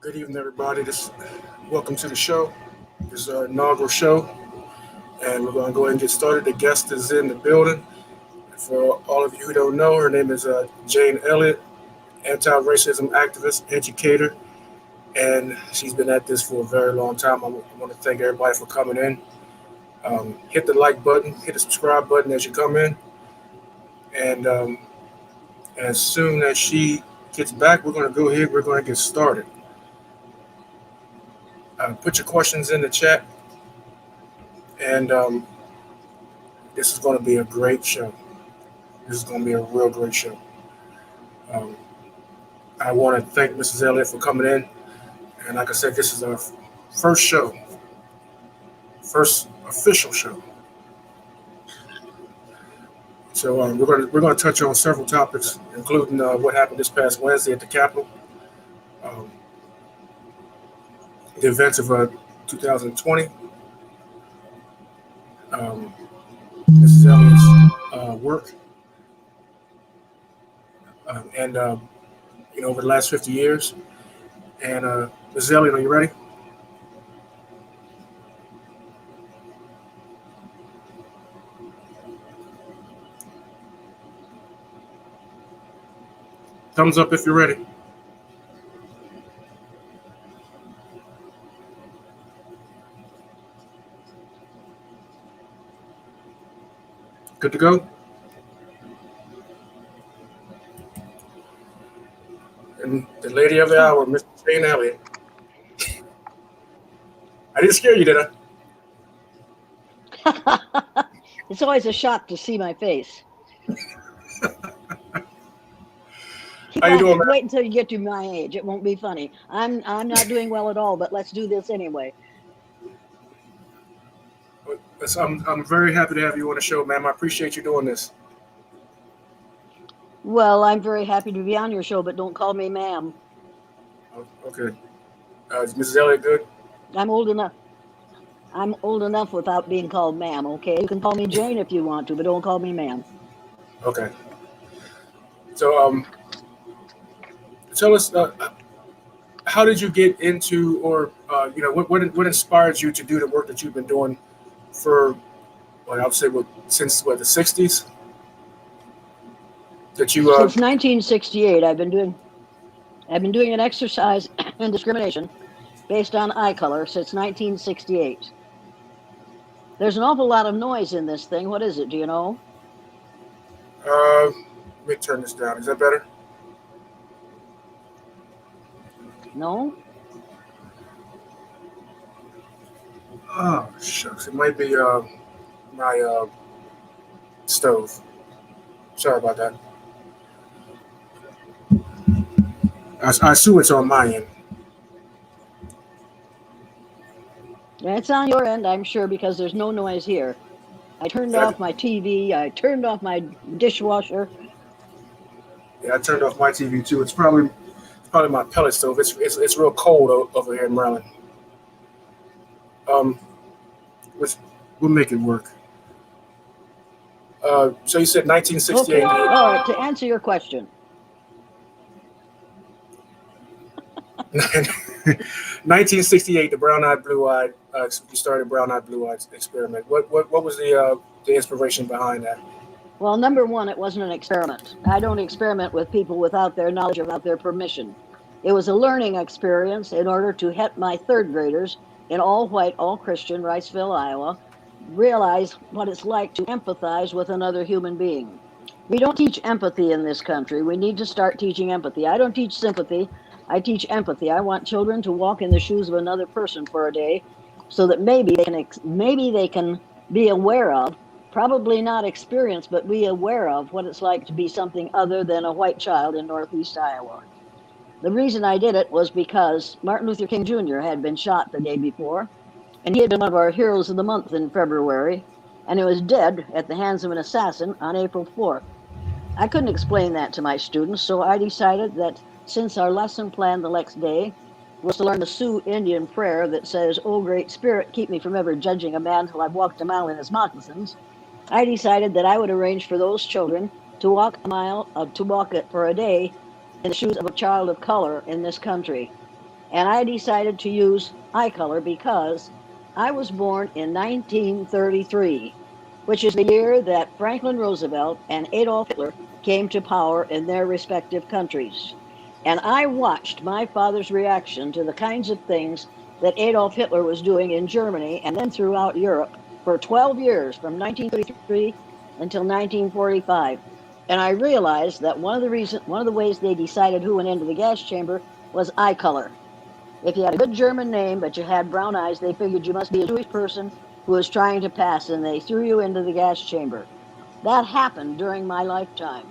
Good evening, everybody. Welcome to the show. This is our inaugural show, and we're going to go ahead and get started. The guest is in the building. For all of you who don't know, her name is Jane Elliott, anti-racism activist, educator, and she's been at this for a very long time. I want to thank everybody for coming in. Hit the like button, hit the subscribe button as you come in, and as soon as she gets back, we're going to go ahead. We're going to get started. Put your questions in the chat, and this is going to be a great show. This is going to be a real great show. Um, I want to thank Mrs. Elliott for coming in. And like I said, this is our first show, first official show. So we're going to touch on several topics, including what happened this past Wednesday at the Capitol, um, the events of 2020, um, Mrs. Elliott's work, and over the last 50 years. And Mrs. Elliott, are you ready? Thumbs up if you're ready. Good to go? And the lady of the hour, Miss Jane Elliott. I didn't scare you, did I? It's always a shock to see my face. How you doing, man? Wait until you get to my age. It won't be funny. I'm not doing well at all, but let's do this anyway. I'm very happy to have you on the show, ma'am. I appreciate you doing this. Well, I'm very happy to be on your show, but don't call me ma'am. Okay. Is Mrs. Elliott good? I'm old enough. I'm old enough without being called ma'am, okay? You can call me Jane if you want to, but don't call me ma'am. Okay. So, tell us, how did you get into, or what inspired you to do the work that you've been doing for, well, I would say, since the '60s? That you Since 1968, I've been doing an exercise in discrimination based on eye color since 1968. There's an awful lot of noise in this thing. What is it? Do you know? let me turn this down. Is that better? No? Oh shucks, it might be my stove. Sorry about that. I assume it's on my end. It's on your end, I'm sure, because there's no noise here. I turned Yeah, off my TV. I turned off my dishwasher. yeah, I turned off my TV too. It's probably my pellet stove. It's real cold over here in Maryland. Um, which we'll make it work. So you said 1968. Okay. All right. To answer your question, 1968, the brown-eyed, blue-eyed. You started brown-eyed, blue-eyed experiment. What was the inspiration behind that? well, number one, it wasn't an experiment. I don't experiment with people without their knowledge or without their permission. It was a learning experience in order to help my third graders in all white, all Christian, Riceville, Iowa, realize what it's like to empathize with another human being. We don't teach empathy in this country. We need to start teaching empathy. I don't teach sympathy. I teach empathy. I want children to walk in the shoes of another person for a day so that maybe they can be aware of, probably not experience, but be aware of what it's like to be something other than a white child in Northeast Iowa. The reason I did it was because Martin Luther King Jr. had been shot the day before, and he had been one of our heroes of the month in February, and he was dead at the hands of an assassin on April 4th. I couldn't explain that to my students, so I decided that since our lesson plan the next day was to learn the Sioux Indian prayer that says, "Oh, Great Spirit, keep me from ever judging a man till I've walked a mile in his moccasins," I decided that I would arrange for those children to walk a mile, to walk it for a day in the shoes of a child of color in this country. And I decided to use eye color because I was born in 1933, which is the year that Franklin Roosevelt and Adolf Hitler came to power in their respective countries. And I watched my father's reaction to the kinds of things that Adolf Hitler was doing in Germany and then throughout Europe for 12 years, from 1933 until 1945. And I realized that one of the ways they decided who went into the gas chamber was eye color. If you had a good German name, but you had brown eyes, they figured you must be a Jewish person who was trying to pass, and they threw you into the gas chamber. That happened during my lifetime.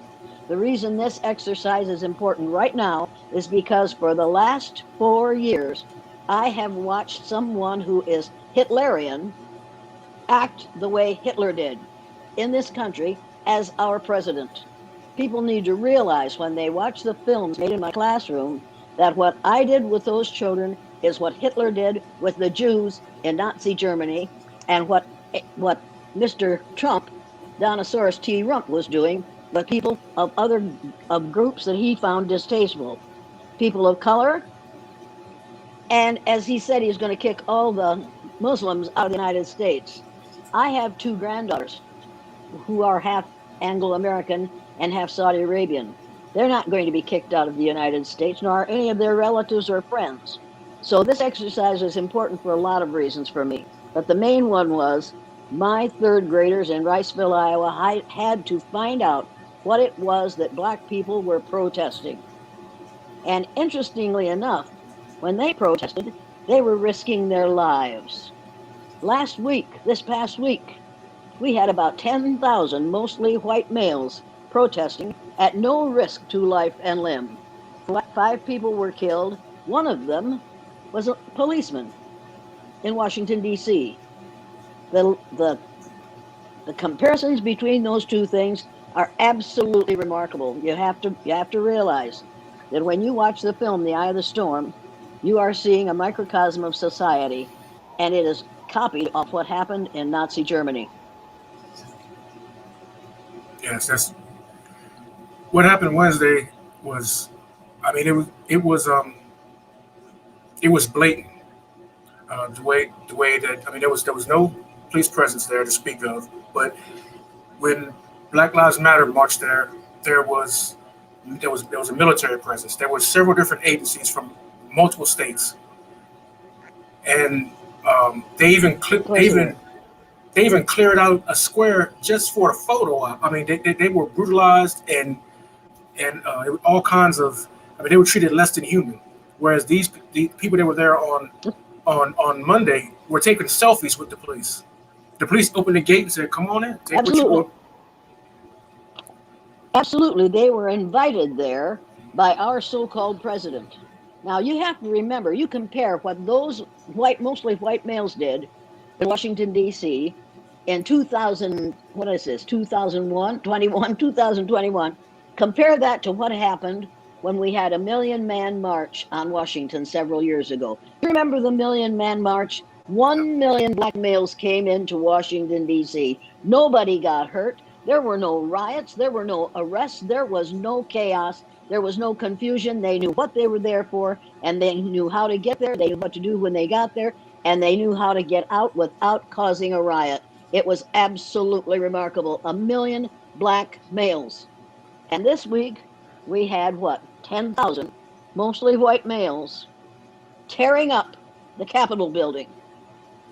The reason this exercise is important right now is because for the last 4 years, I have watched someone who is Hitlerian act the way Hitler did in this country as our president. People need to realize when they watch the films made in my classroom that what I did with those children is what Hitler did with the Jews in Nazi Germany, and what Mr. Trump, Donosaurus T. Rump, was doing with people of other of groups that he found distasteful, people of color, and as he said, he's going to kick all the Muslims out of the United States. I have two granddaughters who are half Anglo American and half Saudi Arabian. They're not going to be kicked out of the United States, nor are any of their relatives or friends. So this exercise is important for a lot of reasons for me. But the main one was my third graders in Riceville, Iowa, had to find out what it was that Black people were protesting. And interestingly enough, when they protested, they were risking their lives. This past week, we had about 10,000 mostly white males protesting at no risk to life and limb. 5 people were killed. One of them was a policeman in Washington, D.C. The comparisons between those two things are absolutely remarkable. You have to realize that when you watch the film The Eye of the Storm, you are seeing a microcosm of society, and it is copied off what happened in Nazi Germany. Yes, that's what happened Wednesday. Was I mean it was blatant. The way that there was no police presence there to speak of, but when Black Lives Matter marched there, there was a military presence. There were several different agencies from multiple states, and they even Of course, they even cleared out a square just for a photo op. I mean, they were brutalized and all kinds of. I mean, they were treated less than human. Whereas the people that were there on Monday were taking selfies with the police. The police opened the gate and said, "Come on in, take what you absolutely, want." absolutely, they were invited there by our so-called president. Now you have to remember, you compare what those mostly white males did in Washington D.C. in 2000. What is this? 2001, 2021. Compare that to what happened when we had a Million Man March on Washington several years ago. You remember the Million Man March? 1 million Black males came into Washington D.C. Nobody got hurt. There were no riots. There were no arrests. There was no chaos. There was no confusion. They knew what they were there for, and they knew how to get there. They knew what to do when they got there, and they knew how to get out without causing a riot. It was absolutely remarkable. 1 million Black males. And this week, we had what? 10,000, mostly white males, tearing up the Capitol building.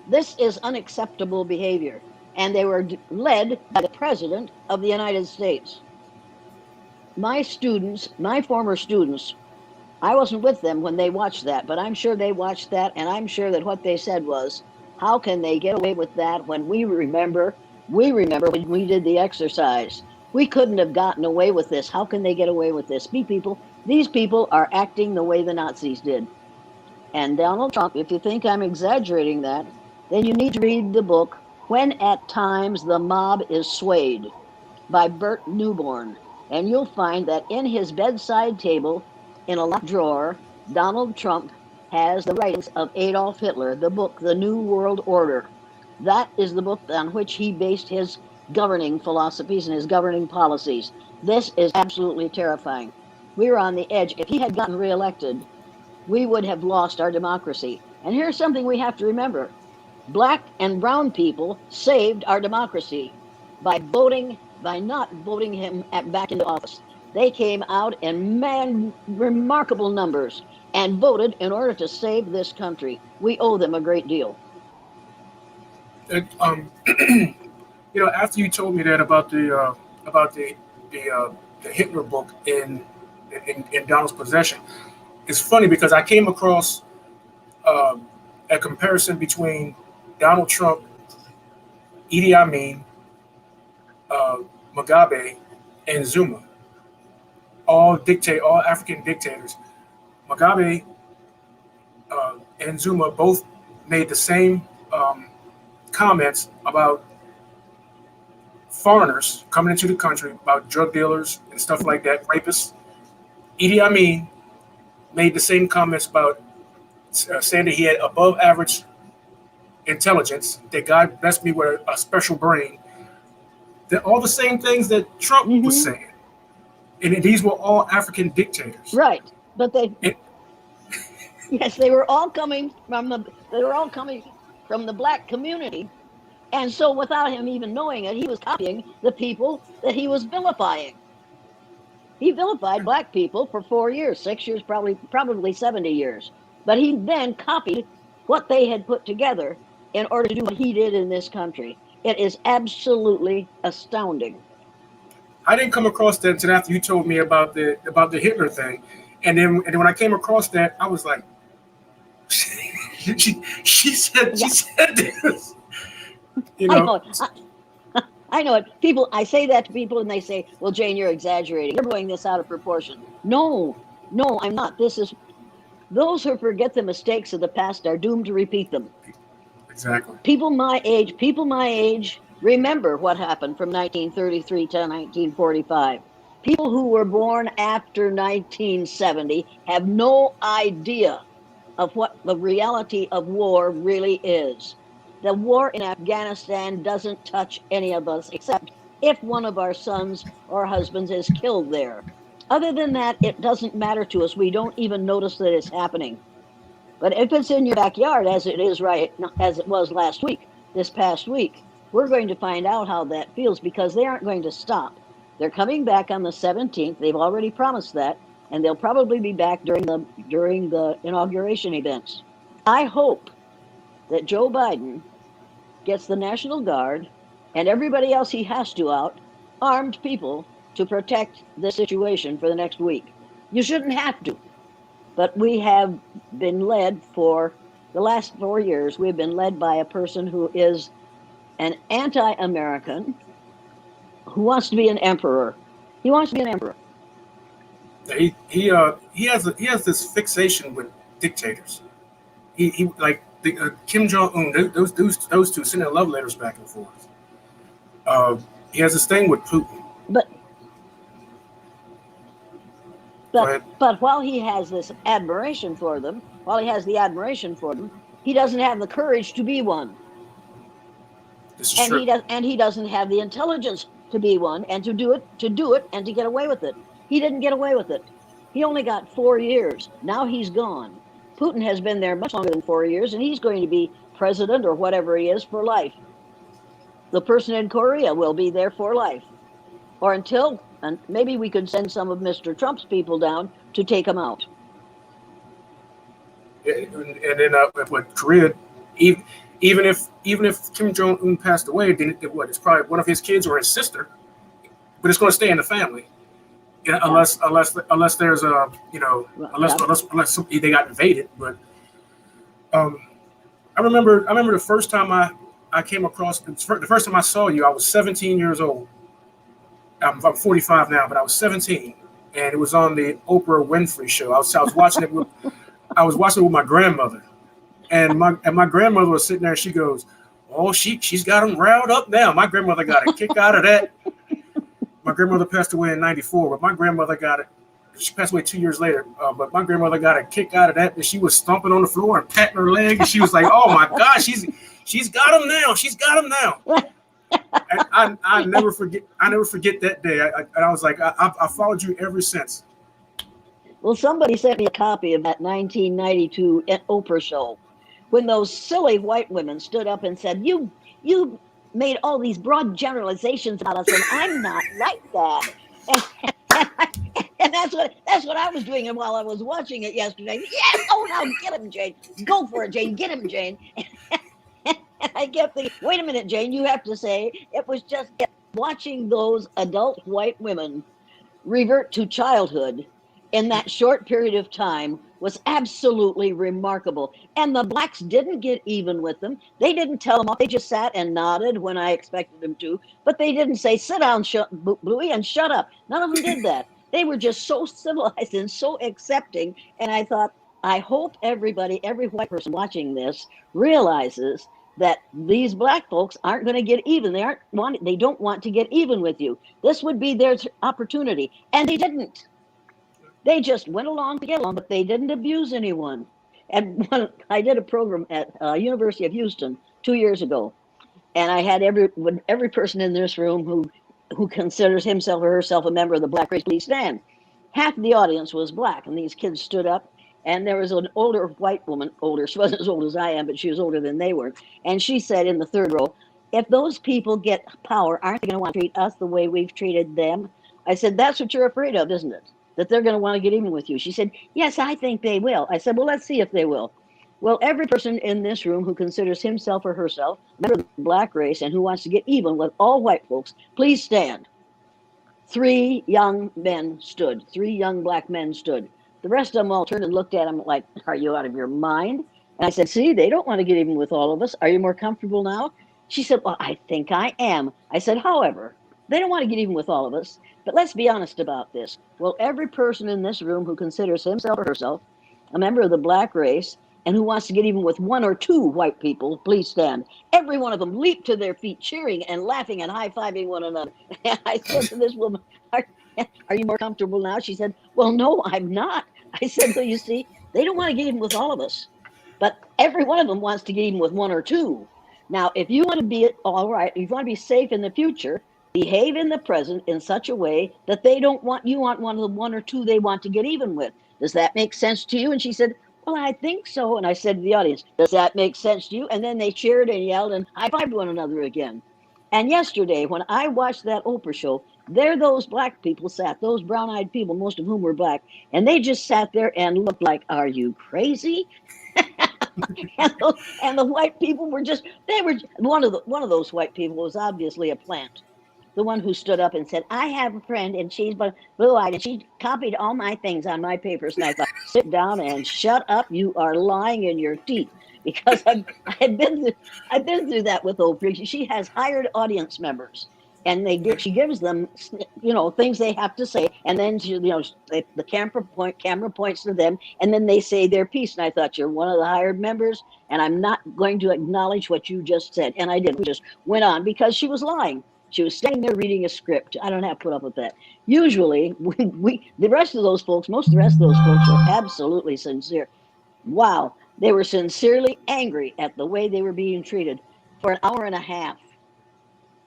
This is unacceptable behavior. And they were led by the President of the United States. My former students, I wasn't with them when they watched that, but I'm sure they watched that, and I'm sure that what they said was, how can they get away with that when we remember when we did the exercise. We couldn't have gotten away with this. How can they get away with this? These people are acting the way the Nazis did. And Donald Trump, if you think I'm exaggerating that, then you need to read the book When at Times the Mob is Swayed by Bert Newborn. And you'll find that in his bedside table, in a locked drawer, Donald Trump has the writings of Adolf Hitler, the book, The New World Order. That is the book on which he based his governing philosophies and his governing policies. This is absolutely terrifying. We were on the edge. If he had gotten reelected, we would have lost our democracy. And here's something we have to remember. Black and brown people saved our democracy by not voting him back into office. They came out in remarkable numbers and voted in order to save this country. We owe them a great deal. And, after you told me that about the Hitler book in Donald's possession, it's funny because I came across a comparison between Donald Trump, Idi Amin, Mugabe, and Zuma, all African dictators. Mugabe and Zuma both made the same comments about foreigners coming into the country, about drug dealers and stuff like that, rapists. Idi Amin made the same comments about saying that he had above average intelligence, that God blessed me with a special brain. That all the same things that Trump was saying. And these were all African dictators. Right. But yes, they were all coming from the black community. And so without him even knowing it, he was copying the people that he was vilifying. He vilified black people for 4 years, 6 years, probably 70 years. But he then copied what they had put together in order to do what he did in this country. It is absolutely astounding. I didn't come across that until after you told me about the Hitler thing. And then when I came across that, I was like, she said this. I know it. I say that to people and they say, well, Jane, you're exaggerating. You're blowing this out of proportion. No, I'm not. Those who forget the mistakes of the past are doomed to repeat them. Exactly. People my age remember what happened from 1933 to 1945. People who were born after 1970 have no idea of what the reality of war really is. The war in Afghanistan doesn't touch any of us except if one of our sons or husbands is killed there. Other than that, it doesn't matter to us. We don't even notice that it's happening. But if it's in your backyard, as it was this past week, we're going to find out how that feels because they aren't going to stop. They're coming back on the 17th. They've already promised that, and they'll probably be back during the inauguration events. I hope that Joe Biden gets the National Guard and everybody else he has to out, armed people, to protect the situation for the next week. You shouldn't have to. But we have been led for the last 4 years, we've been led by a person who is an anti-American, who wants to be an emperor. He wants to be an emperor. He has this fixation with dictators. He like Kim Jong-un. Those two sending love letters back and forth. He has this thing with Putin. But while he has this admiration for them, he doesn't have the courage to be one. This is true. He doesn't have the intelligence to be one and to do it and to get away with it. He didn't get away with it. He only got 4 years. Now he's gone. Putin has been there much longer than 4 years, and he's going to be president or whatever he is for life. The person in Korea will be there for life. Or until, and maybe we could send some of Mr. Trump's people down to take him out. And then with Korea, even if Kim Jong-un passed away, then it's probably one of his kids or his sister, but it's going to stay in the family. Yeah, unless there's unless they got invaded. But I remember the first time I came across, the first time I saw you, I was 17 years old. I'm 45 now, but I was 17, and it was on the Oprah Winfrey show. I was watching it with my grandmother, and my grandmother was sitting there. And she goes, "Oh, she's got them riled up now." My grandmother got a kick out of that. My grandmother passed away in '94, but my grandmother got it. She passed away 2 years later, but my grandmother got a kick out of that. And she was stomping on the floor and patting her leg, and she was like, "Oh my gosh, she's got him now. She's got him now." And I never forget that day. I was like, I followed you ever since. Well, somebody sent me a copy of that 1992 Oprah show when those silly white women stood up and said, you made all these broad generalizations about us, and I'm not like that. And, and, I, and that's what I was doing. And while I was watching it yesterday, yes, oh, now get him, Jane. Go for it, Jane. Get him, Jane. And I kept thinking, wait a minute, Jane, you have to say it was just watching those adult white women revert to childhood in that short period of time was absolutely remarkable. And the blacks didn't get even with them. They didn't tell them off. They just sat and nodded when I expected them to. But they didn't say, sit down, Bluey, and shut up. None of them did that. They were just so civilized and so accepting. And I thought, I hope everybody, every white person watching this realizes that these black folks aren't going to get even. They don't want to get even with you. This would be their opportunity. And they didn't. They just went along to get along, but they didn't abuse anyone. And I did a program at University of Houston 2 years ago, and I had every person in this room who considers himself or herself a member of the black race, please stand. Half the audience was black, and these kids stood up, and there was an older white woman, older, she wasn't as old as I am, but she was older than they were, and she said in the third row, if those people get power, aren't they going to want to treat us the way we've treated them? I said, that's what you're afraid of, isn't it? That they're going to want to get even with you. She said, yes, I think they will. I said, well, let's see if they will. Well, every person in this room who considers himself or herself a member of the black race and who wants to get even with all white folks, please stand. 3 young men stood. 3 young black men stood. The rest of them all turned and looked at him like, are you out of your mind? And I said, see, they don't want to get even with all of us. Are you more comfortable now? She said, well, I think I am. I said, however, they don't want to get even with all of us. But let's be honest about this. Well, every person in this room who considers himself or herself a member of the black race and who wants to get even with 1 or 2 white people, please stand. Every one of them leaped to their feet, cheering and laughing and high-fiving one another. And I said to this woman, are you more comfortable now? She said, well, no, I'm not. I said, well, you see, they don't want to get even with all of us. But every one of them wants to get even with 1 or 2. Now, if you want to be all right, if you want to be safe in the future, behave in the present in such a way that they don't want, you want one of the 1 or 2 they want to get even with. Does that make sense to you? And she said, well, I think so. And I said to the audience, does that make sense to you? And then they cheered and yelled and high-fived one another again. And yesterday, when I watched that Oprah show, there those black people sat, those brown-eyed people, most of whom were black, and they just sat there and looked like, are you crazy? and the white people were just, they were, one of those white people was obviously a plant. The one who stood up and said, I have a friend and she's blue-eyed and she copied all my things on my papers. And I thought, sit down and shut up. You are lying in your teeth. Because I've been through that with Oprah. She has hired audience members, and she gives them, things they have to say, and then the camera points to them, and then they say their piece. And I thought, you're one of the hired members, and I'm not going to acknowledge what you just said. And I did. We just went on because she was lying. She was standing there reading a script. I don't have to put up with that. Usually, the rest of those folks, most of the rest of those folks are absolutely sincere. Wow, they were sincerely angry at the way they were being treated for an hour and a half.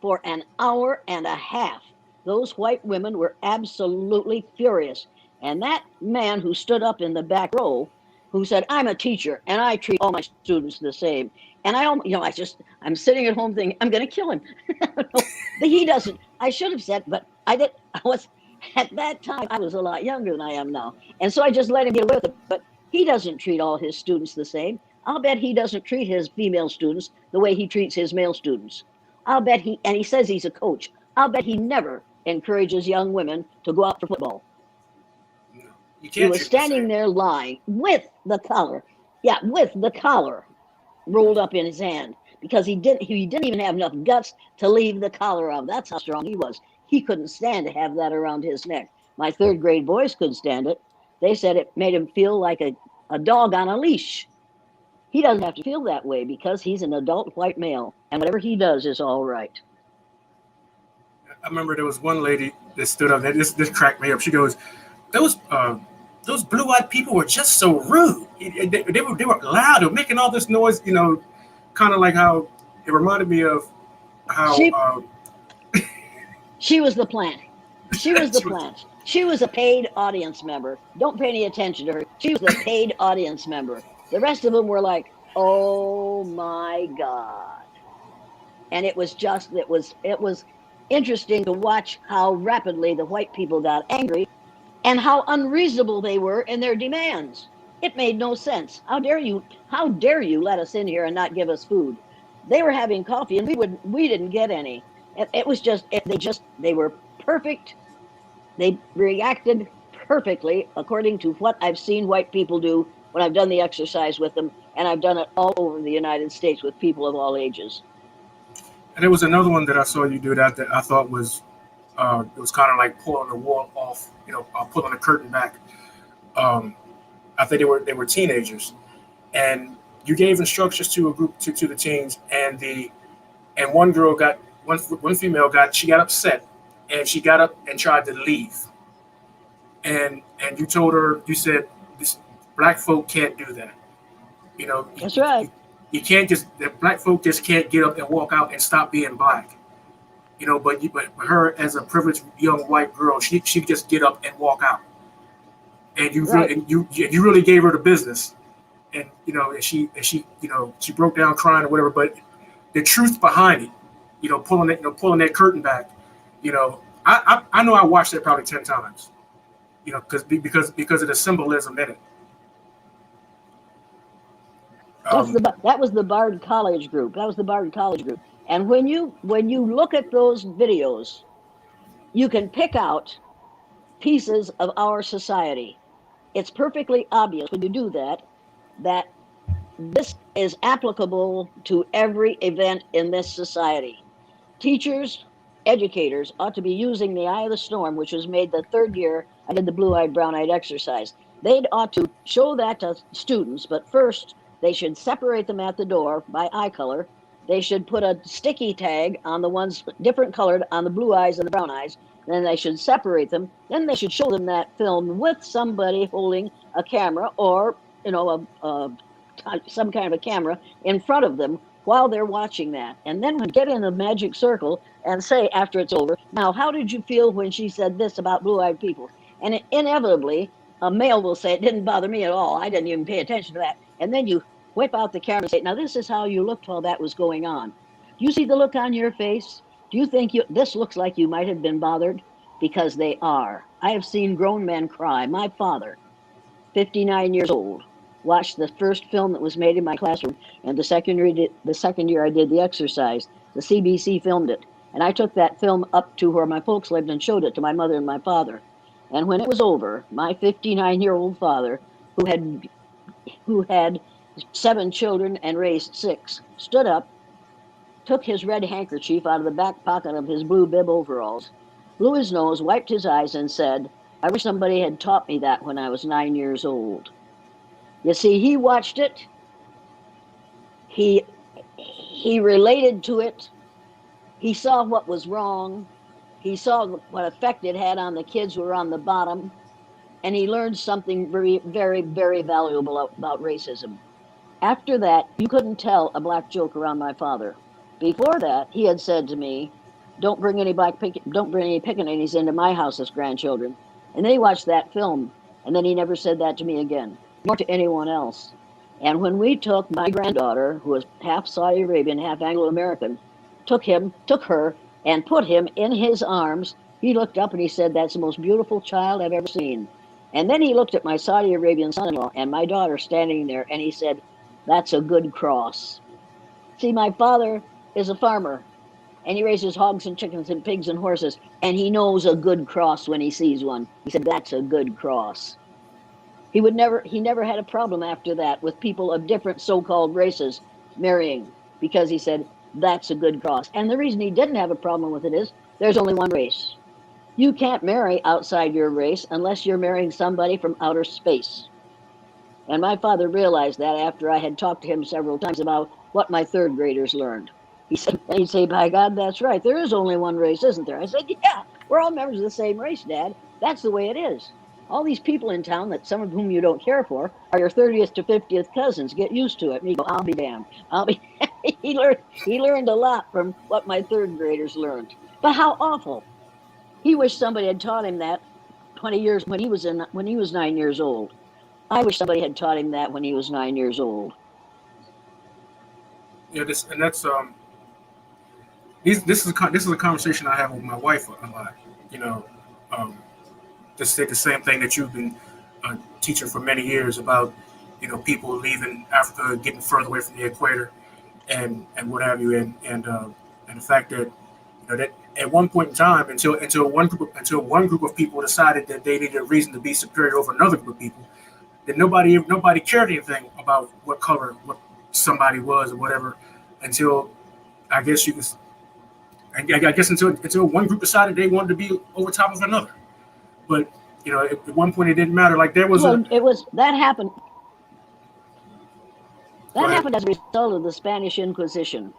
For an hour and a half, those white women were absolutely furious. And that man who stood up in the back row, who said, I'm a teacher and I treat all my students the same. And I'm sitting at home thinking, I'm going to kill him. He doesn't. I should have said, but at that time, I was a lot younger than I am now. And so I just let him get away with it. But he doesn't treat all his students the same. I'll bet he doesn't treat his female students the way he treats his male students. I'll bet and he says he's a coach. I'll bet he never encourages young women to go out for football. He was standing there lying with the collar. Yeah, with the collar rolled up in his hand because he didn't even have enough guts to leave the collar on. That's how strong he was. He couldn't stand to have that around his neck. My 3rd grade boys couldn't stand it. They said it made him feel like a dog on a leash. He doesn't have to feel that way because he's an adult white male, and whatever he does is all right. I remember there was one lady that stood up, and this cracked me up. She goes, those blue-eyed people were just so rude. They were loud. They were making all this noise, kind of like how it reminded me of how... She was the plant. She was the plant. She was a paid audience member. Don't pay any attention to her. She was the paid audience member. The rest of them were like, oh my God. And it was interesting to watch how rapidly the white people got angry and how unreasonable they were in their demands. It made no sense. How dare you let us in here and not give us food? They were having coffee and we didn't get any. It was just they were perfect. They reacted perfectly according to what I've seen white people do when I've done the exercise with them, and I've done it all over the United States with people of all ages. And there was another one that I saw you do that I thought was it was kind of like pulling the wall off, pulling the curtain back. Um, I think they were teenagers, and you gave instructions to a group to the teens, and one girl got one female got upset, and she got up and tried to leave, and you told her, you said, this black folk can't do that. You know, That's right. you can't just the black folk just can't get up and walk out and stop being black. But her as a privileged young white girl, she could just get up and walk out, and Right. you really gave her the business, and she broke down crying or whatever. But the truth behind it, pulling that curtain back, I know I watched it probably 10 times, because of the symbolism in it. That's Um, that was the Bard College group. That was the Bard College group. And when you look at those videos, you can pick out pieces of our society. It's perfectly obvious when you do that this is applicable to every event in this society. Teachers, educators ought to be using the eye of the storm, which was made the third year I did the blue-eyed, brown-eyed exercise. They ought to show that to students, but first they should separate them at the door by eye color. They should put a sticky tag on the ones different colored on the blue eyes and the brown eyes. Then they should separate them. Then they should show them that film with somebody holding a camera or some kind of a camera in front of them while they're watching that. And then get in a magic circle and say after it's over, now, how did you feel when she said this about blue-eyed people? And inevitably, a male will say, it didn't bother me at all. I didn't even pay attention to that. And then you whip out the camera and say, now, this is how you looked while that was going on. Do you see the look on your face? Do you think this looks like you might have been bothered? Because they are. I have seen grown men cry. My father, 59 years old, watched the first film that was made in my classroom, and the second year I did the exercise, the CBC filmed it, and I took that film up to where my folks lived and showed it to my mother and my father. And when it was over, my 59-year-old father, who had 7 children and raised 6, stood up, took his red handkerchief out of the back pocket of his blue bib overalls, blew his nose, wiped his eyes, and said, I wish somebody had taught me that when I was 9 years old. You see, he watched it. He related to it. He saw what was wrong. He saw what effect it had on the kids who were on the bottom, and he learned something very, very, very valuable about racism. After that, you couldn't tell a black joke around my father. Before that, he had said to me, don't bring any pickaninnies into my house as grandchildren. And then he watched that film, and then he never said that to me again, nor to anyone else. And when we took my granddaughter, who was half Saudi Arabian, half Anglo-American, took her, and put him in his arms, he looked up and he said, that's the most beautiful child I've ever seen. And then he looked at my Saudi Arabian son-in-law and my daughter standing there, and he said, that's a good cross. See, my father is a farmer, and he raises hogs and chickens and pigs and horses, and he knows a good cross when he sees one. He said, that's a good cross. He never had a problem after that with people of different so-called races marrying, because he said, that's a good cross. And the reason he didn't have a problem with it is there's only one race. You can't marry outside your race unless you're marrying somebody from outer space. And my father realized that after I had talked to him several times about what my third graders learned. He'd say, by God, that's right. There is only one race, isn't there? I said, yeah, we're all members of the same race, Dad. That's the way it is. All these people in town, that some of whom you don't care for, are your 30th to 50th cousins. Get used to it. And he go, I'll be damned. I'll be. He learned a lot from what my third graders learned. But how awful. He wished somebody had taught him that 20 years when he was 9 years old. I wish somebody had taught him that when he was 9 years old. Yeah, this is a conversation I have with my wife a lot. You know, um, just say the same thing that you've been teaching for many years about, people leaving Africa, getting further away from the equator, and what have you, and the fact that that at one point in time, until one group of people decided that they needed a reason to be superior over another group of people, that nobody cared anything about what color what somebody was or whatever until I guess you could. I guess until one group decided they wanted to be over top of another. But at one point it didn't matter. Like there was Well, it was that happened. Go That ahead. happened as a result of the Spanish Inquisition.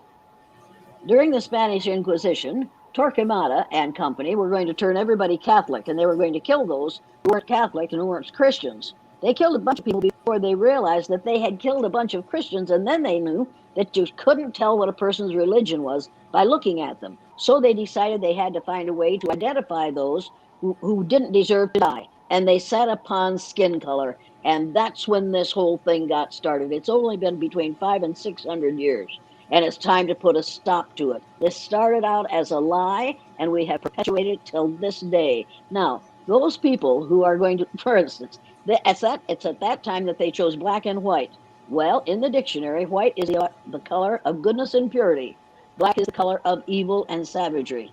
During the Spanish Inquisition, Torquemada and company were going to turn everybody Catholic, and they were going to kill those who weren't Catholic and who weren't Christians. They killed a bunch of people before they realized that they had killed a bunch of Christians, and then they knew that you couldn't tell what a person's religion was by looking at them. So they decided they had to find a way to identify those who didn't deserve to die, and they set upon skin color. And that's when this whole thing got started. It's only been between 500 and 600 years, and it's time to put a stop to it. This started out as a lie, and we have perpetuated it till this day. Now, those people who are going to, for instance, it's at that time that they chose black and white. Well, in the dictionary, white is the color of goodness and purity. Black is the color of evil and savagery.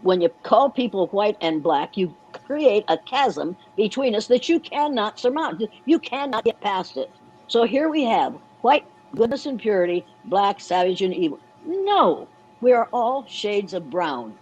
When you call people white and black, you create a chasm between us that you cannot surmount. You cannot get past it. So here we have white, goodness and purity, black, savage and evil. No, we are all shades of brown.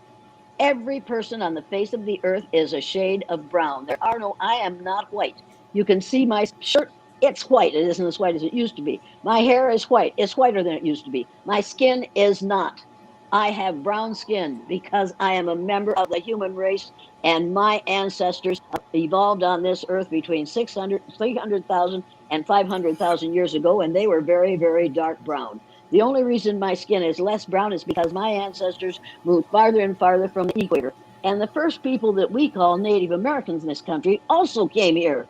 Every person on the face of the earth is a shade of brown. I am not white. You can see my shirt. It's white. It isn't as white as it used to be. My hair is white. It's whiter than it used to be. My skin is not. I have brown skin because I am a member of the human race, and my ancestors evolved on this earth between 300,000 and 500,000 years ago, and they were very, very dark brown. The only reason my skin is less brown is because my ancestors moved farther and farther from the equator. And the first people that we call Native Americans in this country also came here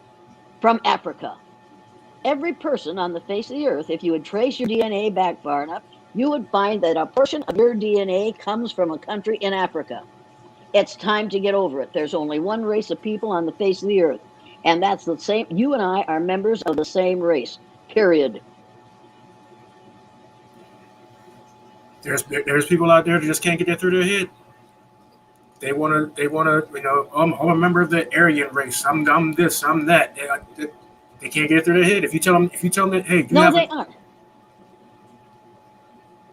from Africa. Every person on the face of the earth, if you would trace your DNA back far enough, you would find that a portion of your DNA comes from a country in Africa. It's time to get over it. There's only one race of people on the face of the earth, and that's the same. You and I are members of the same race, period. There's people out there that just can't get that through their head. They wanna. I'm a member of the Aryan race. I'm this. I'm that. They can't get it through their head. If you tell them that, hey, you No, have they aren't.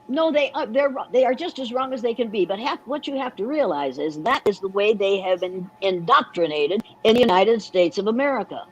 No, they are. They are just as wrong as they can be. But what you have to realize is that is the way they have been indoctrinated in the United States of America.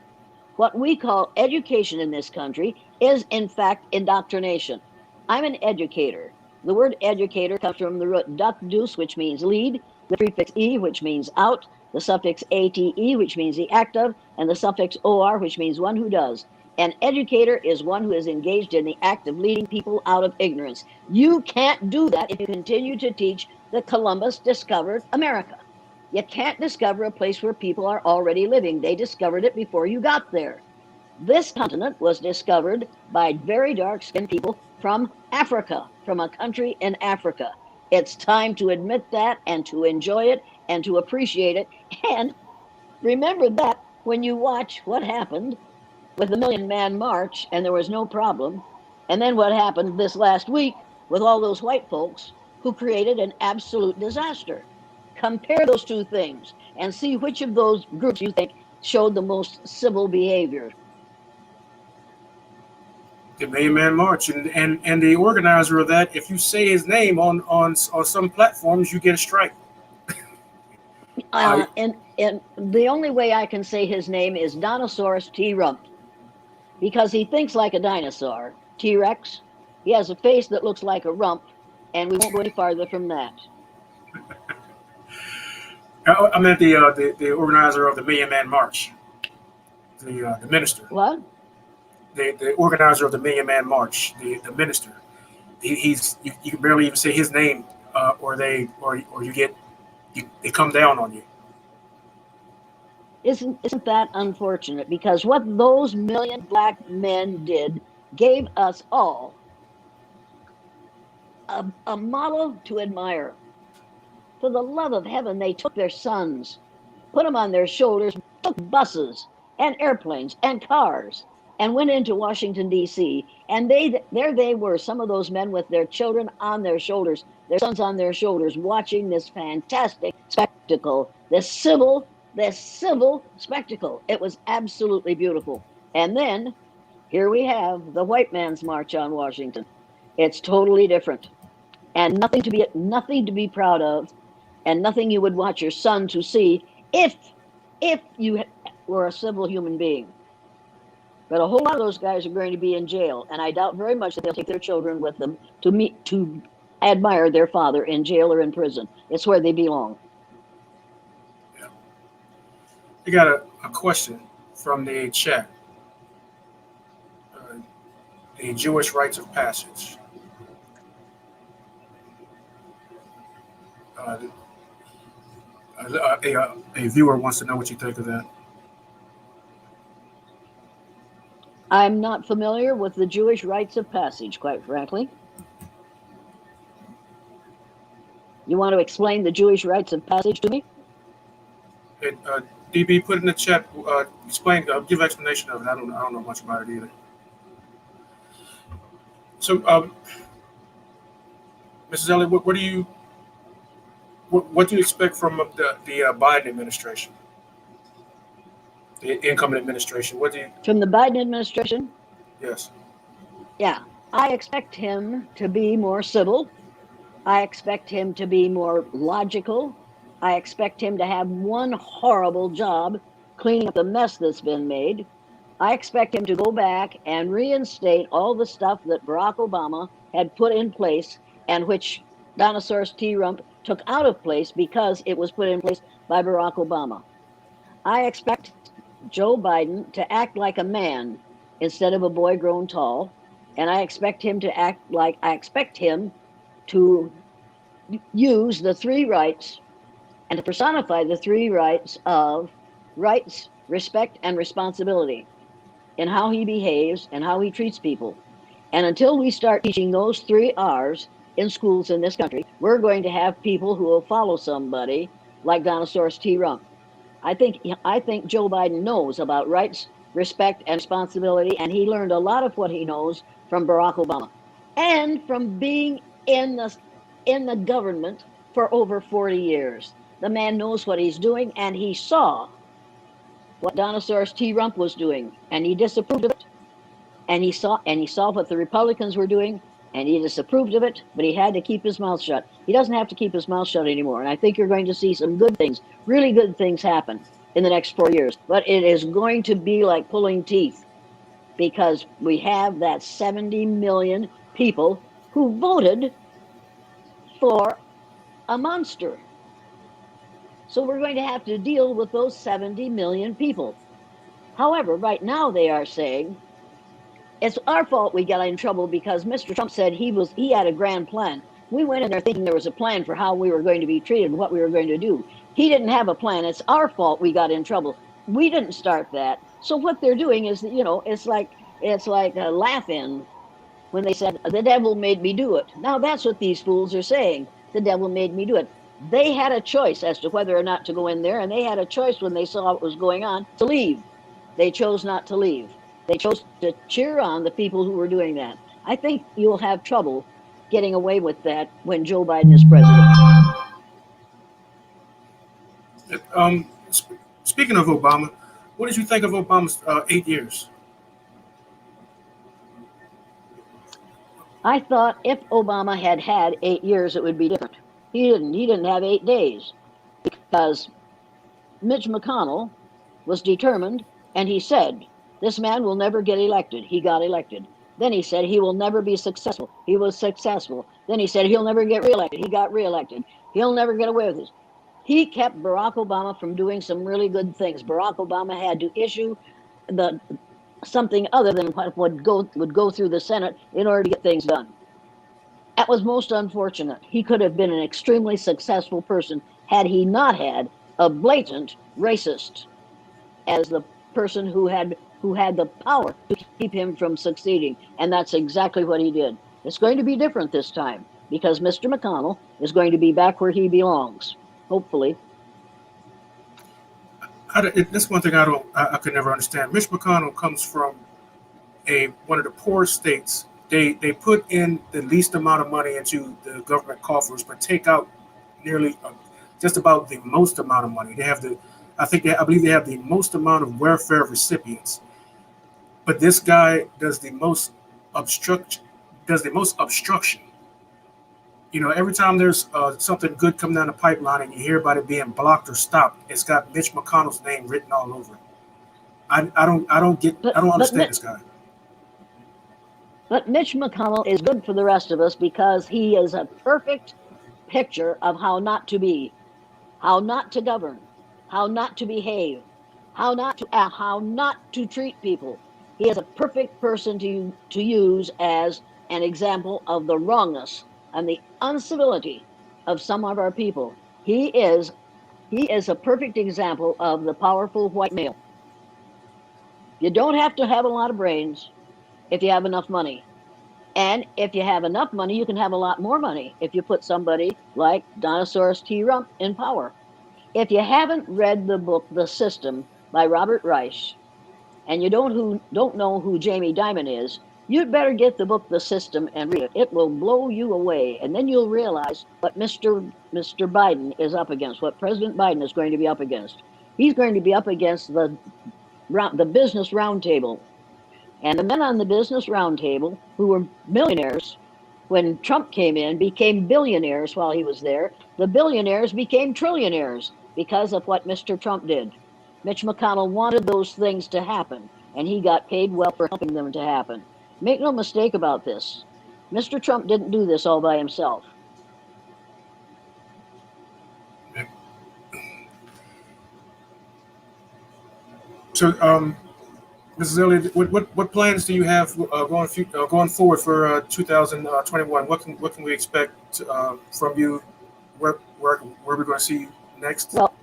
What we call education in this country is, in fact, indoctrination. I'm an educator. The word educator comes from the root ductus, which means lead, the prefix e, which means out, the suffix ate, which means the act of, and the suffix or, which means one who does. An educator is one who is engaged in the act of leading people out of ignorance. You can't do that if you continue to teach that Columbus discovered America. You can't discover a place where people are already living. They discovered it before you got there. This continent was discovered by very dark-skinned people from Africa, from a country in Africa. It's time to admit that and to enjoy it and to appreciate it. And remember that when you watch what happened with the Million Man March and there was no problem, and then what happened this last week with all those white folks who created an absolute disaster. Compare those two things and see which of those groups you think showed the most civil behavior. the Million Man March, and the organizer of that. If you say his name on some platforms, you get a strike. I And the only way I can say his name is Donosaurus T. Rump because he thinks like a dinosaur. T Rex. He has a face that looks like a rump, and we won't go any farther from that. I meant the organizer of the Million Man March, the minister, What? the organizer of the Million Man March, the minister. You can barely even say his name, or you get they come down on you. Isn't that unfortunate? Because what those million black men did gave us all a model to admire. For the love of heaven, they took their sons, put them on their shoulders, took buses and airplanes and cars, and went into Washington, D.C. And there they were, some of those men with their children on their shoulders, their sons on their shoulders, watching this fantastic spectacle, this civil spectacle. It was absolutely beautiful. And then here we have the white man's march on Washington. It's totally different, and nothing to be proud of, and nothing you would want your son to see if you were a civil human being. But a whole lot of those guys are going to be in jail, and I doubt very much that they'll take their children with them to admire their father in jail or in prison. It's where they belong. Yeah. We got a question from the chat. The Jewish rites of passage. A viewer wants to know what you think of that. I'm not familiar with the Jewish rites of passage, quite frankly. You want to explain the Jewish rites of passage to me? DB, put in the chat. Explain. Give explanation of it. I don't know much about it either. So, Mrs. Elliott, what do you expect from the Biden administration, the incoming administration? What do you? From the Biden administration? Yes. Yeah, I expect him to be more civil. I expect him to be more logical. I expect him to have one horrible job cleaning up the mess that's been made. I expect him to go back and reinstate all the stuff that Barack Obama had put in place and which Dinosaurus T. Rump took out of place because it was put in place by Barack Obama. I expect Joe Biden to act like a man instead of a boy grown tall. And I expect him to use the three rights and to personify the three rights of rights, respect, and responsibility in how he behaves and how he treats people. And until we start teaching those three R's in schools in this country, we're going to have people who will follow somebody like Dinosaurus T. Rump. I think Joe Biden knows about rights, respect, and responsibility, and he learned a lot of what he knows from Barack Obama and from being in the government for over 40 years. The man knows what he's doing, and he saw what Dinosaurus T. Rump was doing, and he disapproved of it. And he saw what the Republicans were doing, and he disapproved of it, but he had to keep his mouth shut. He doesn't have to keep his mouth shut anymore, and I think you're going to see some good things, really good things happen in the next 4 years. But it is going to be like pulling teeth, because we have that 70 million people who voted for a monster. So we're going to have to deal with those 70 million people. However, right now they are saying it's our fault we got in trouble because Mr. Trump said he had a grand plan. We went in there thinking there was a plan for how we were going to be treated and what we were going to do. He didn't have a plan. It's our fault we got in trouble. We didn't start that. So what they're doing is, it's like a laugh-in when they said, the devil made me do it. Now that's what these fools are saying. The devil made me do it. They had a choice as to whether or not to go in there, and they had a choice when they saw what was going on to leave. They chose not to leave. They chose to cheer on the people who were doing that. I think you'll have trouble getting away with that when Joe Biden is president. Speaking of Obama, what did you think of Obama's 8 years? I thought if Obama had had 8 years, it would be different. He didn't. He didn't have 8 days because Mitch McConnell was determined, and he said, this man will never get elected. He got elected. Then he said he will never be successful. He was successful. Then he said he'll never get reelected. He got reelected. He'll never get away with this. He kept Barack Obama from doing some really good things. Barack Obama had to issue something other than what would go through the Senate in order to get things done. That was most unfortunate. He could have been an extremely successful person had he not had a blatant racist as the person who had the power to keep him from succeeding. And that's exactly what he did. It's going to be different this time because Mr. McConnell is going to be back where he belongs, hopefully. That's one thing I could never understand. Mitch McConnell comes from one of the poorest states. They put in the least amount of money into the government coffers, but take out nearly just about the most amount of money. They have I believe they have the most amount of welfare recipients. But this guy does the most obstruction. Every time there's something good coming down the pipeline and you hear about it being blocked or stopped, it's got Mitch McConnell's name written all over it. I don't understand this guy. But Mitch McConnell is good for the rest of us because he is a perfect picture of how not to be, how not to govern, how not to behave, how not to treat people. He is a perfect person to use as an example of the wrongness and the uncivility of some of our people. He is a perfect example of the powerful white male. You don't have to have a lot of brains if you have enough money. And if you have enough money, you can have a lot more money if you put somebody like Dinosaurus T. Rump in power. If you haven't read the book The System by Robert Reich, and you don't know who Jamie Dimon is, you'd better get the book The System and read it. It will blow you away, and then you'll realize what Mr. Biden is up against, what President Biden is going to be up against. He's going to be up against the business roundtable. And the men on the business roundtable, who were millionaires when Trump came in, became billionaires while he was there. The billionaires became trillionaires because of what Mr. Trump did. Mitch McConnell wanted those things to happen, and he got paid well for helping them to happen. Make no mistake about this. Mr. Trump didn't do this all by himself. So, Mrs. Elliott, what plans do you have going forward for 2021? What can we expect from you? Where we're going to see you next? Well,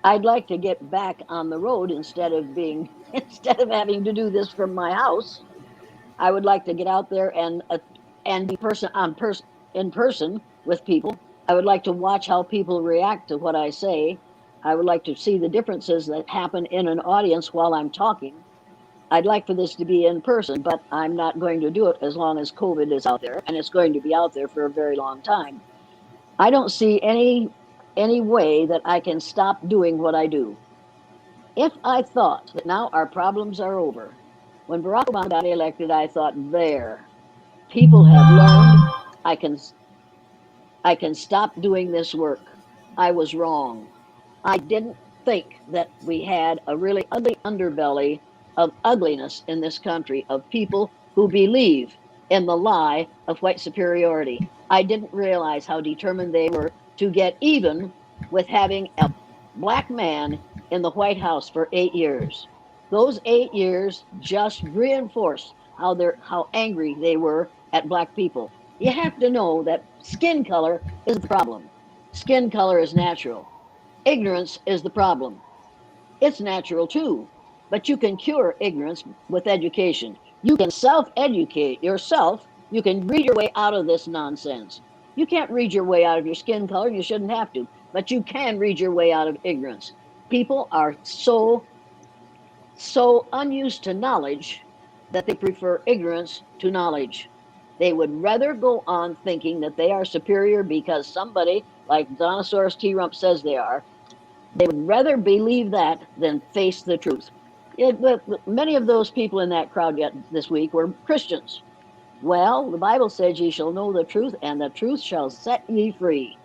I'd like to get back on the road instead of having to do this from my house. I would like to get out there and be in person with people. I would like to watch how people react to what I say. I would like to see the differences that happen in an audience while I'm talking. I'd like for this to be in person, but I'm not going to do it as long as COVID is out there, and it's going to be out there for a very long time. I don't see any way that I can stop doing what I do. If I thought that now our problems are over, when Barack Obama got elected, I thought, there, people have learned. I can I can stop doing this work. I was wrong. I didn't think that we had a really ugly underbelly of ugliness in this country of people who believe in the lie of white superiority. I didn't realize how determined they were to get even with having a black man in the White House for 8 years. Those 8 years just reinforced how angry they were at black people. You have to know that skin color is the problem. Skin color is natural. Ignorance is the problem. It's natural too, but you can cure ignorance with education. You can self-educate yourself. You can read your way out of this nonsense. You can't read your way out of your skin color, and you shouldn't have to, but you can read your way out of ignorance. People are so unused to knowledge that they prefer ignorance to knowledge. They would rather go on thinking that they are superior because somebody like Dinosaurus T. Rump says they are. They would rather believe that than face the truth. Many of those people in that crowd yet this week were Christians. Well, the Bible says, ye shall know the truth, and the truth shall set ye free.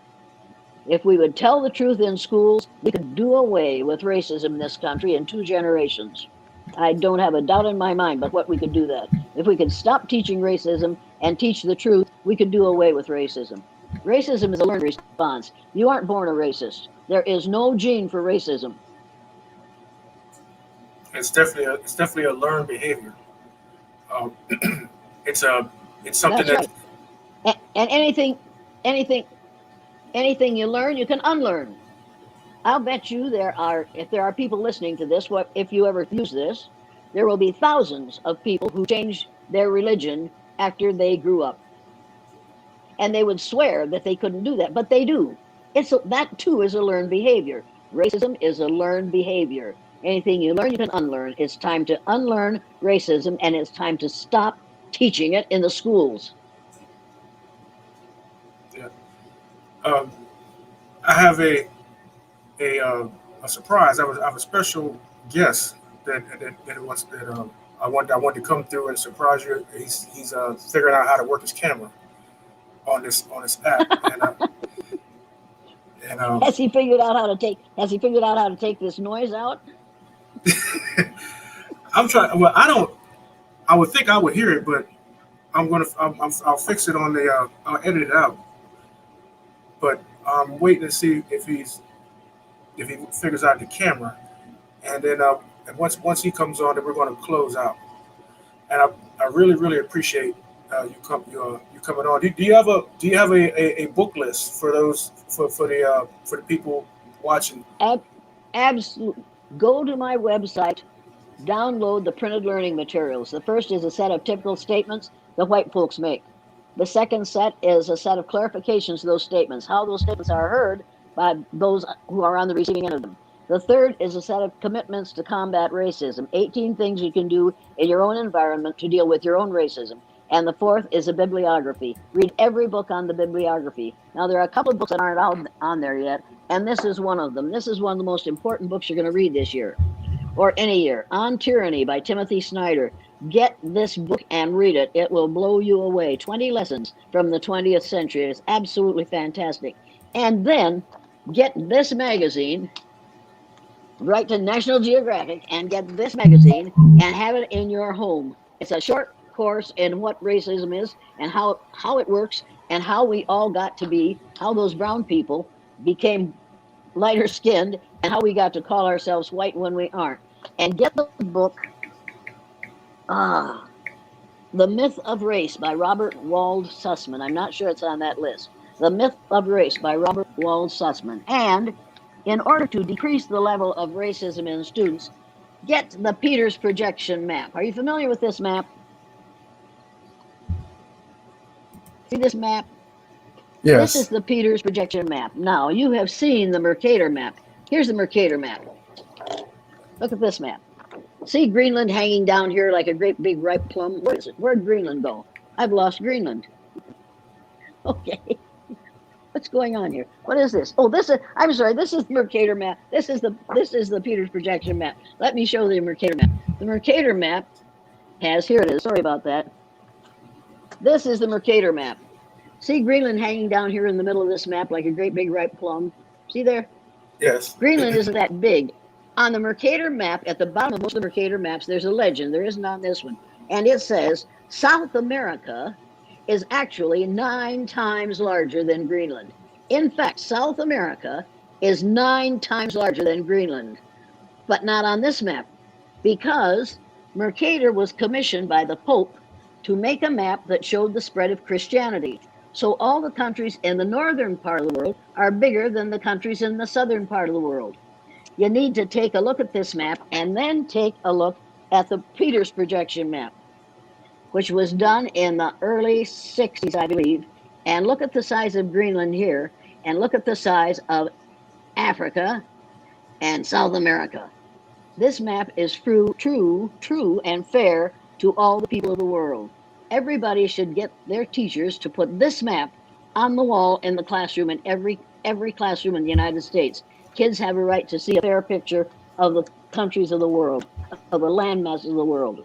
If we would tell the truth in schools, we could do away with racism in this country in 2 generations. I don't have a doubt in my mind but what we could do that. If we could stop teaching racism and teach the truth, we could do away with racism. Racism is a learned response. You aren't born a racist. There is no gene for racism. It's definitely a learned behavior. Um, it's something That's that right. And anything you learn, you can unlearn. I'll bet you if there are people listening to this, what if you ever use this, there will be thousands of people who changed their religion after they grew up. And they would swear that they couldn't do that, but they do. That too is a learned behavior. Racism is a learned behavior. Anything you learn, you can unlearn. It's time to unlearn racism, and it's time to stop teaching it in the schools. Yeah. Um, I have a surprise. I have a special guest that I wanted to come through and surprise you. He's figuring out how to work his camera on this app, and Has he figured out how to take this noise out? I'm trying. Well, I don't. I would think I would hear it, but I'll fix it on the. I'll edit it out. But I'm waiting to see if he figures out the camera, and then and once he comes on, then we're going to close out. And I really appreciate you coming on. Do you have a book list for those for the people watching? Absolutely. Go to my website, download the printed learning materials. The first is a set of typical statements that white folks make. The second set is a set of clarifications to those statements, how those statements are heard by those who are on the receiving end of them. The third is a set of commitments to combat racism, 18 things you can do in your own environment to deal with your own racism. And the fourth is a bibliography. Read every book on the bibliography. Now, there are a couple of books that aren't out on there yet, and this is one of them. This is one of the most important books you're going to read this year, or any year. On Tyranny by Timothy Snyder. Get this book and read it. It will blow you away. 20 lessons from the 20th century. It's absolutely fantastic. And then get this magazine, write to National Geographic and get this magazine and have it in your home. It's a short course in what racism is and how it works and how we all got to be, how those brown people became lighter skinned and how we got to call ourselves white when we aren't. And get the book, The Myth of Race by Robert Wald Sussman. I'm not sure it's on that list. The Myth of Race by Robert Wald Sussman. And in order to decrease the level of racism in students, get the Peters projection map. Are you familiar with this map? See this map? Yes. This is the Peters projection map. Now, you have seen the Mercator map. Here's the Mercator map. Look at this map. See Greenland hanging down here like a great big ripe plum? Where is it? Where'd Greenland go? I've lost Greenland. Okay. What's going on here? What is this? Oh, I'm sorry, this is the Mercator map. This is the Peters projection map. Let me show the Mercator map. The Mercator map here it is. Sorry about that. This is the Mercator map. See Greenland hanging down here in the middle of this map like a great big ripe plum? See there? Yes. Greenland isn't that big. On the Mercator map, at the bottom of most of the Mercator maps, there's a legend. There isn't on this one. And it says, South America is actually 9 times larger than Greenland. In fact, South America is 9 times larger than Greenland. But not on this map, because Mercator was commissioned by the Pope to make a map that showed the spread of Christianity. So all the countries in the northern part of the world are bigger than the countries in the southern part of the world. You need to take a look at this map and then take a look at the Peters projection map, which was done in the early 60s, I believe. And look at the size of Greenland here, and look at the size of Africa and South America. This map is true and fair to all the people of the world. Everybody should get their teachers to put this map on the wall in the classroom in every classroom in the United States. Kids have a right to see a fair picture of the countries of the world, of the landmasses of the world.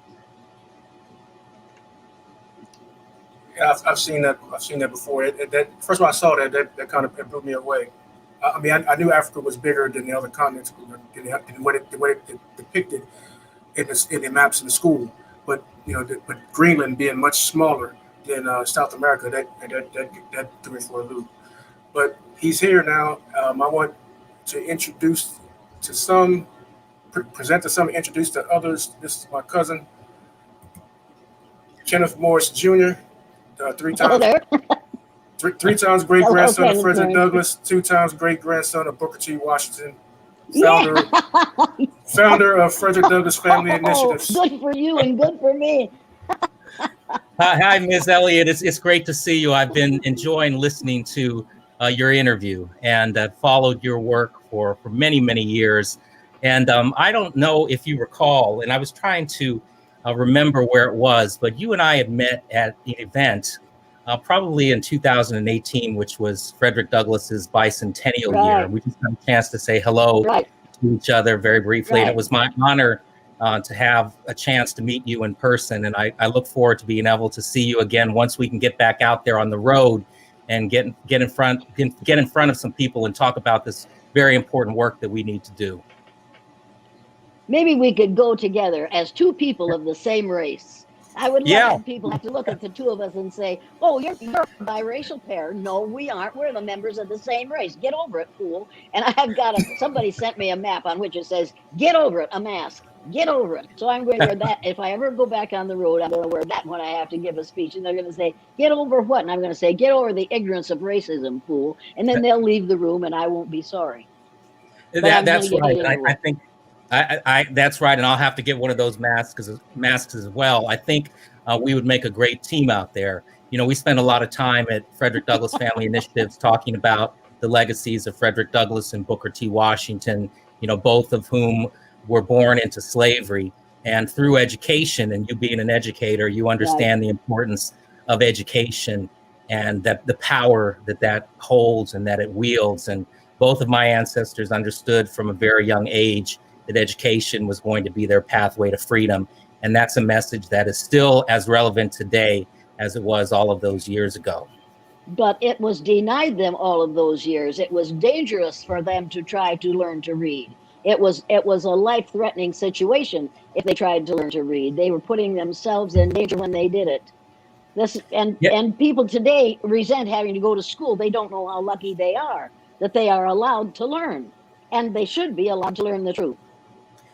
Yeah, I've seen that. I've seen that before. That first when I saw that kind of blew me away. I mean, I knew Africa was bigger than the other continents, than what it depicted in the maps in the school. But but Greenland being much smaller than South America, that threw me for a loop. But he's here now. I want to introduce to some, present to some, introduce to others. This is my cousin, Kenneth Morris Jr., three times great grandson of Frederick Douglass, 2 times great grandson of Booker T. Washington, founder Yeah. founder of Frederick Douglass Family Oh, Initiatives. good for you and good for me. Hi, Ms. Elliott. It's great to see you. I've been enjoying listening to your interview and followed your work for many, many years. And I don't know if you recall, and I was trying to remember where it was, but you and I had met at an event probably in 2018, which was Frederick Douglass's bicentennial year. Right, We just had a chance to say hello right, to each other very briefly. And it right. was my honor to have a chance to meet you in person. And I look forward to being able to see you again once we can get back out there on the road and get in front of some people and talk about this very important work that we need to do. Maybe we could go together as two people of the same race. I would love Yeah, to people have to look at the two of us and say, "Oh, you're a biracial pair." No, we aren't. We're the members of the same race. Get over it, fool. And I've got somebody sent me a map on which it says, "Get over it," a mask. Get over it. So I'm going to wear that. If I ever go back on the road, I'm going to wear that when I have to give a speech. And they're going to say, "Get over what?" And I'm going to say, "Get over the ignorance of racism, fool." And then they'll leave the room and I won't be sorry. But I'm going to that's get right. it I anyway. think that's right, and I'll have to get one of those masks as well. I think we would make a great team out there. You know, we spend a lot of time at Frederick Douglass Family Initiatives talking about the legacies of Frederick Douglass and Booker T. Washington. You know, both of whom were born into slavery, and through education. And you being an educator, you understand the importance of education and that the power that holds and that it wields. And both of my ancestors understood from a very young age that education was going to be their pathway to freedom. And that's a message that is still as relevant today as it was all of those years ago. But it was denied them all of those years. It was dangerous for them to try to learn to read. It was a life-threatening situation if they tried to learn to read. They were putting themselves in danger when they did it. Yeah. And people today resent having to go to school. They don't know how lucky they are that they are allowed to learn, and they should be allowed to learn the truth.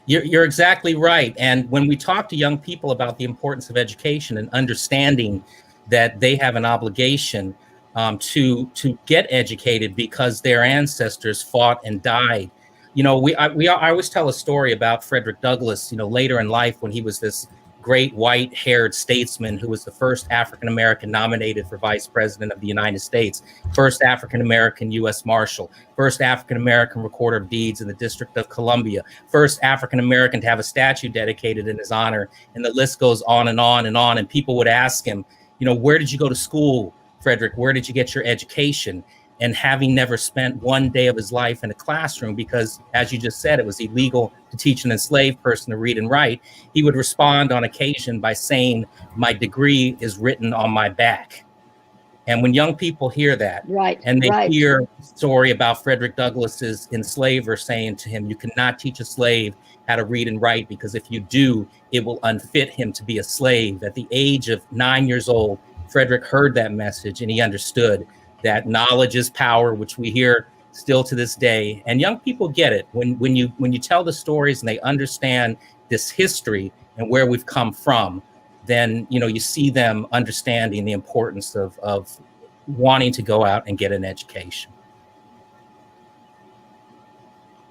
You're exactly right. And when we talk to young people about the importance of education and understanding that they have an obligation to get educated because their ancestors fought and died. You know, I always tell a story about Frederick Douglass, you know, later in life when he was this great white-haired statesman who was the first African-American nominated for vice president of the United States, first African-American U.S. Marshal, first African-American recorder of deeds in the District of Columbia, first African-American to have a statue dedicated in his honor. And the list goes on and on and on. And people would ask him, you know, where did you go to school, Frederick? Where did you get your education? And having never spent one day of his life in a classroom, because as you just said, it was illegal to teach an enslaved person to read and write, he would respond on occasion by saying, "My degree is written on my back." And when young people hear that, and they hear a story about Frederick Douglass's enslaver saying to him, "You cannot teach a slave how to read and write, because if you do, it will unfit him to be a slave." At the age of 9 years old, Frederick heard that message and he understood that knowledge is power, which we hear still to this day. And young people get it when you tell the stories and they understand this history and where we've come from. Then, you know, you see them understanding the importance of wanting to go out and get an education.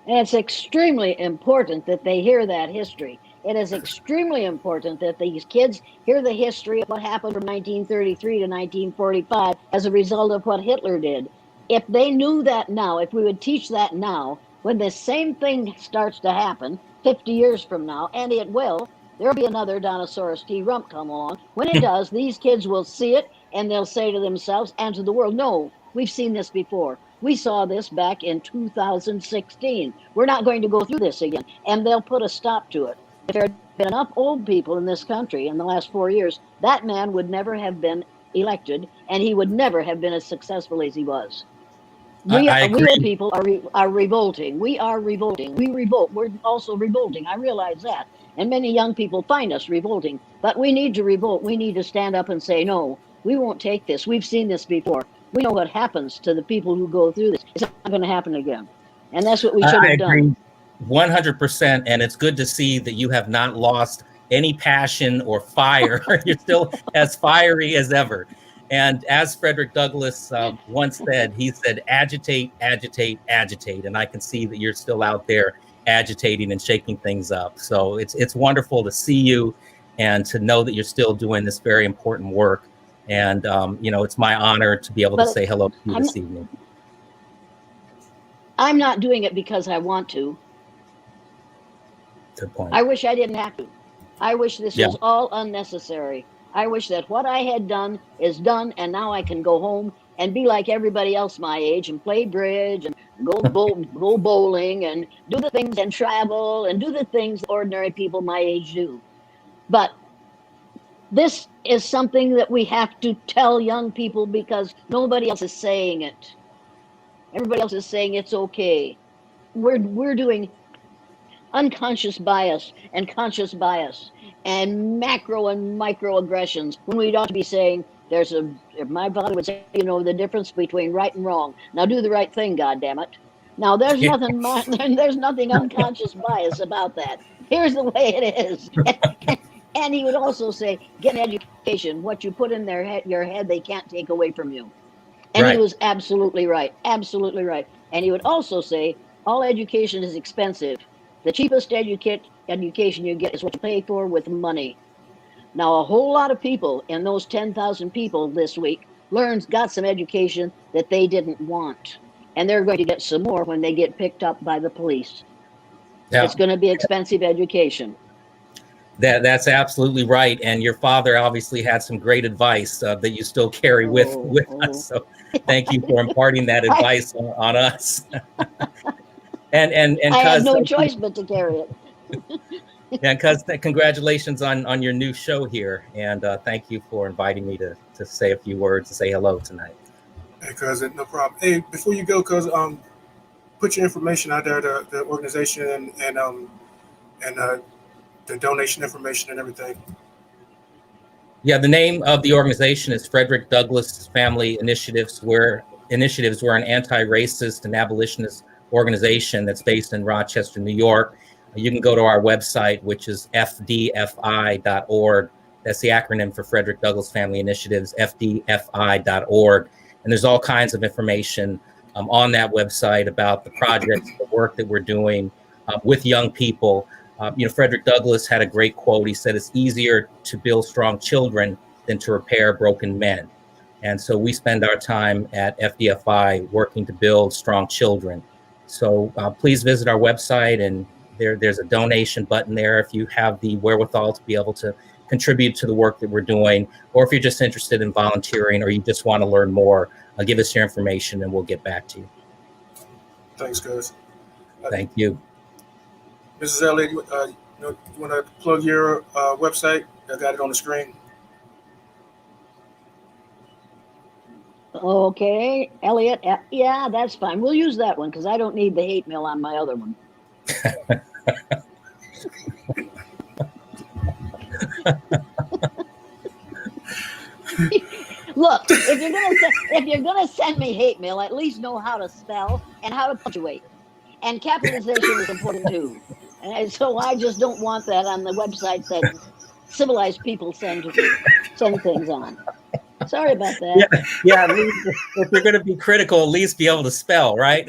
And it's extremely important that they hear that history. It is extremely important that these kids hear the history of what happened from 1933 to 1945 as a result of what Hitler did. If they knew that now, if we would teach that now, when the same thing starts to happen 50 years from now, and it will, there'll be another Donosaurus T. Rump come along. When it does, these kids will see it and they'll say to themselves and to the world, "No, we've seen this before. We saw this back in 2016. We're not going to go through this again." And they'll put a stop to it. If there had been enough old people in this country in the last 4 years, that man would never have been elected, and he would never have been as successful as he was. We old people are revolting. We are revolting. We revolt. We're also revolting. I realize that. And many young people find us revolting. But we need to revolt. We need to stand up and say, "No, we won't take this. We've seen this before. We know what happens to the people who go through this. It's not going to happen again." And that's what we should have done. 100%. And it's good to see that you have not lost any passion or fire. You're still as fiery as ever. And as Frederick Douglass once said, he said, agitate, agitate, agitate. And I can see that you're still out there agitating and shaking things up. So it's wonderful to see you and to know that you're still doing this very important work. And, it's my honor to be able to say hello to you this evening. I'm not doing it because I want to. Good point. I wish I didn't have to. I wish this was all unnecessary. I wish that what I had done is done, and now I can go home and be like everybody else my age and play bridge and go bowling and do the things and travel and do the things ordinary people my age do. But this is something that we have to tell young people because nobody else is saying it. Everybody else is saying it's okay. We're doing unconscious bias and conscious bias and macro and microaggressions when we ought to be saying my father would say, the difference between right and wrong. Now do the right thing, goddammit. Now there's nothing unconscious bias about that. Here's the way it is. And he would also say, get an education. What you put in your head, they can't take away from you. And He was absolutely right. Absolutely right. And he would also say, all education is expensive. The cheapest education you get is what you pay for with money. Now, a whole lot of people in those 10,000 people this week got some education that they didn't want. And they're going to get some more when they get picked up by the police. Yeah. It's going to be expensive education. That's absolutely right. And your father obviously had some great advice that you still carry with us. So thank you for imparting that advice on us. And I had no choice but to carry it. And congratulations on your new show here. And thank you for inviting me to say a few words, to say hello tonight. Hey, cousin, no problem. Hey, before you go, cuz put your information out there, the organization and the donation information and everything. Yeah, the name of the organization is Frederick Douglass Family Initiatives. We're an anti-racist and abolitionist organization that's based in Rochester, New York. You can go to our website, which is fdfi.org. That's the acronym for Frederick Douglass Family Initiatives, fdfi.org. And there's all kinds of information on that website about the projects, the work that we're doing with young people. Frederick Douglass had a great quote. He said, it's easier to build strong children than to repair broken men. And so we spend our time at FDFI working to build strong children. So please visit our website, and there's a donation button there if you have the wherewithal to be able to contribute to the work that we're doing, or if you're just interested in volunteering or you just want to learn more, give us your information and we'll get back to you. Thanks, guys. Thank you. Mrs. Elliott, you want to plug your website? I got it on the screen. Okay, Elliott. Yeah, that's fine. We'll use that one because I don't need the hate mail on my other one. Look, if you're gonna send me hate mail, at least know how to spell and how to punctuate. And capitalization is important too. And so I just don't want that on the website that civilized people send things on. Sorry about that. Yeah. At least if you're going to be critical, at least be able to spell, right?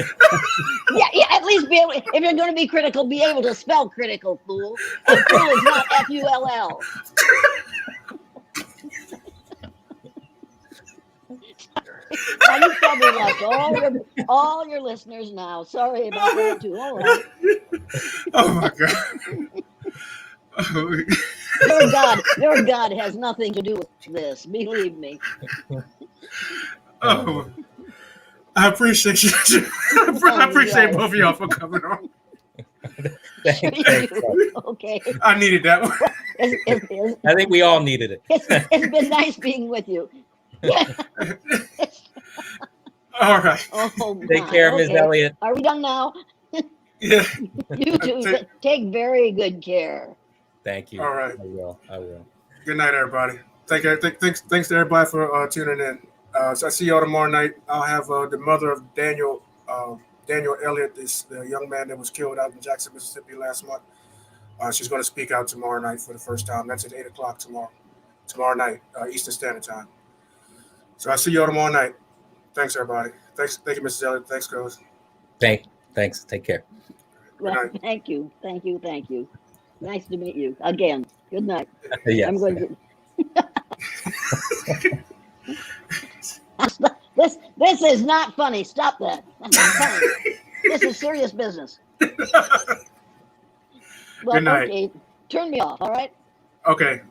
Yeah. At least be able. If you're going to be critical, be able to spell critical, fool. And fool is not F-U-L-L. You probably lost all your listeners now. Sorry about that too. All right. Oh my God. Your God has nothing to do with this. Believe me. Oh, I appreciate you. I appreciate both of y'all for coming on. Thanks. Okay. I needed that one. I think we all needed it. It's been nice being with you. Yeah. All right. Oh, take care, Ms. Elliott. Are we done now? Yeah. You too. Take very good care. Thank you. All right. I will. Good night, everybody. Thanks to everybody for tuning in. So I see y'all tomorrow night. I'll have the mother of Daniel Elliott, the young man that was killed out in Jackson, Mississippi last month. She's going to speak out tomorrow night for the first time. That's at 8 o'clock tomorrow night, Eastern Standard Time. So I'll see you all tomorrow night. Thanks, everybody. Thank you, Mrs. Elliott. Thanks, girls. Thanks. Take care. Good night. Thank you. Nice to meet you again. Good night. Yes. I'm going to. This is not funny. Stop that. That's not funny. This is serious business. Well, Good night. okay. Turn me off. All right. Okay.